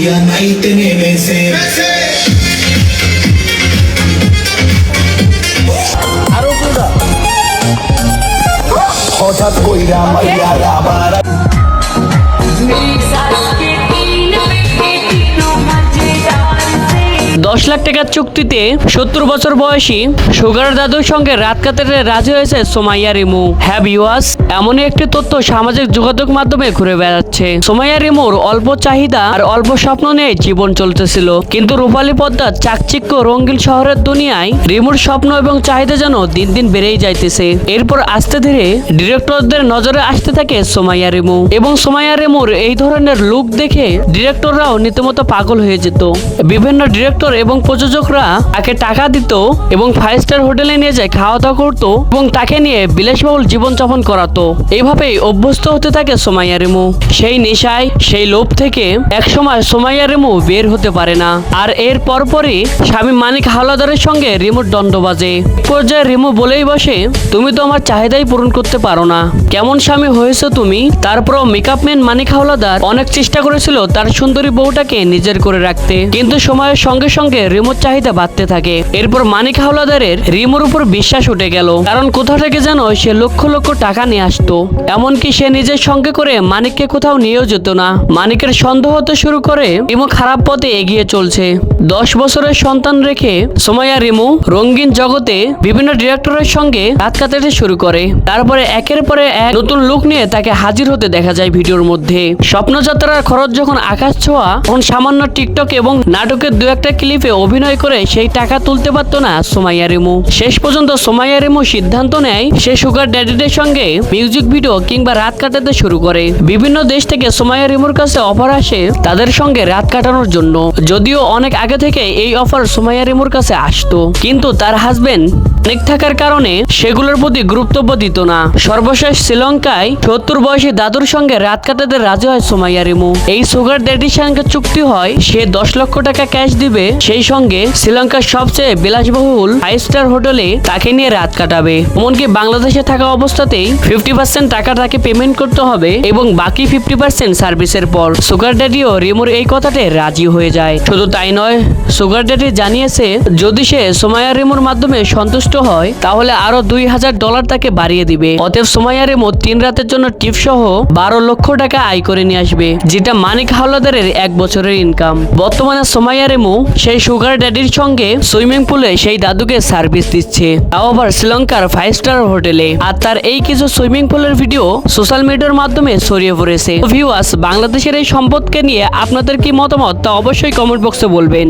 কইরা নাইতে নেমেছে হঠাৎ কইরা মাইয়ার আবার 10 লাখ টাকার চুক্তিতে 70 বছর বয়সী সুগার দাদুর সঙ্গে রাত কাটাতে রাজি হয়েছে সোমাইয়া রিমু। হ্যাঁ ভিউয়ার্স, এমনই একটি তথ্য সামাজিক যোগাযোগ মাধ্যমে ঘুরে বেড়াচ্ছে। সোমাইয়া রিমুর অল্প চাহিদা আর অল্প স্বপ্ন নিয়ে জীবন চলতেছিল, কিন্তু রূপালী পদ্মার চাকচিক্য রঙিন শহরের দুনিয়ায় রিমুর স্বপ্ন এবং চাহিদা যেন দিন দিন বেড়েই যাইতেছে। এরপর আস্তে ধীরে ডিরেক্টরদের নজরে আসতে থাকে সোমাইয়া রিমু, এবং সোমাইয়া রিমুর এই ধরনের লুক দেখে ডিরেক্টররাও রীতিমতো পাগল হয়ে যেত। বিভিন্ন ডিরেক্টর এবং প্রযোজকরা তাকে টাকা দিত এবং 5 স্টার হোটেলে নিয়ে যায় খাওয়া দাওয়া করতো এবং তাকে নিয়ে বিলাসবহুল জীবনযাপন করাতো। এইভাবেই অভ্যস্ত হতে থাকে সোমাইয়া রিমু। সেই নেশায়, সেই লোভ থেকে একসময় সোমাইয়া রিমু বের হতে পারে না। আর এর পরপরই স্বামী মানিক হাওলাদারের সঙ্গে রিমুর দ্বন্দ্ব বাজে। পর্যায়ে রিমু বলেই বসে, তুমি তো আমার চাহিদাই পূরণ করতে পারো না, কেমন স্বামী হয়েছো তুমি। তারপরও মেকআপ ম্যান মানিক হাওলাদার অনেক চেষ্টা করেছিল তার সুন্দরী বউটাকে নিজের করে রাখতে, কিন্তু সময়ের সঙ্গে সঙ্গে রিমুর চাহিদা বাড়তে থাকে। এরপর মানিক হাওলাদারের রিমুর উপর বিশ্বাস উঠে গেল, কারণ কোথা থেকে যেন সে লক্ষ লক্ষ টাকা নিয়ে আসতো। এমনকি সে নিজের সঙ্গে করে মানিককে কোথাও নিয়েও যেত না। মানিকের সন্দেহ হতে শুরু করে রিমু খারাপ পথে এগিয়ে চলছে। 10 বছরের সন্তান রেখে সোমাইয়া রিমু রঙিন জগতে বিভিন্ন ডিরেক্টরের সঙ্গে রাত কাটাতে শুরু করে। তারপরে একের পরে এক নতুন লুক নিয়ে তাকে হাজির হতে দেখা যায় ভিডিওর মধ্যে। স্বপ্নযাত্রার খরচ যখন আকাশ ছোঁয়া, তখন সামান্য টিকটক এবং নাটকের দু একটা ক্লিপে অভিনয় করে সেই টাকা তুলতে পারত না সোমাইয়া রিমু। শেষ পর্যন্ত সোমাইয়া রিমু সিদ্ধান্ত নেয় সে সুগার ড্যাডিদের সঙ্গে মিউজিক ভিডিও কিংবা রাত কাটাতে শুরু করে। বিভিন্ন দেশ থেকে সোমাইয়া রিমুর কাছে অফার আসে তাদের সঙ্গে রাত কাটানোর জন্য। যদিও অনেক আগে থেকে এই অফার সোমাইয়া রিমুর কাছে আসতো, কিন্তু তার হাজবেন্ড অনেক থাকার কারণে সেগুলোর প্রতি গুরুত্ব দিত না। সর্বশেষ শ্রীলঙ্কায় 70 বয়সী দাদুর সঙ্গে রাত কাটাতে রাজি হয় সোমাইয়া রিমু। এই সুগার ড্যাডির সঙ্গে চুক্তি হয় সে 10 লক্ষ টাকা ক্যাশ দিবে, সেই সঙ্গে শ্রীলঙ্কার সবচেয়ে বিলাসবহুল 5 স্টার হোটেলে তাকে নিয়ে রাত কাটাবে। এমনকি বাংলাদেশে থাকা অবস্থাতেই 50% টাকা তাকে পেমেন্ট করতে হবে এবং বাকি 50% সার্ভিসের পর। সুগার ড্যাডিও রিমুর এই কথাতে রাজি হয়ে যায়। শুধু তাই নয়, সুগার ড্যাডি জানিয়েছে যদি সে সোমাইয়া রিমুর মাধ্যমে সন্তুষ্ট হয় তাহলে আরো $2000 তাকে বাড়িয়ে দিবে। অতএব সোমাইয়া রিমু 3 রাতের জন্য টিপ সহ 12 লক্ষ টাকা আয় করে নিয়ে আসবে, যেটা মানিক হাওলাদারের 1 বছরের ইনকাম। বর্তমানে সোমাইয়া রিমু সেই সুগার ড্যাডির সঙ্গে সুইমিং পুলে সেই দাদুকে সার্ভিস দিচ্ছে, তাও আবার শ্রীলঙ্কার 5 স্টার হোটেলে। আর তার এই কিছু সুইমিং পুলের ভিডিও সোশ্যাল মিডিয়ার মাধ্যমে ছড়িয়ে পড়েছে। ভিউয়ার্স, বাংলাদেশের এই সম্পদকে নিয়ে আপনাদের কি মতামত তা অবশ্যই কমেন্ট বক্সে বলবেন।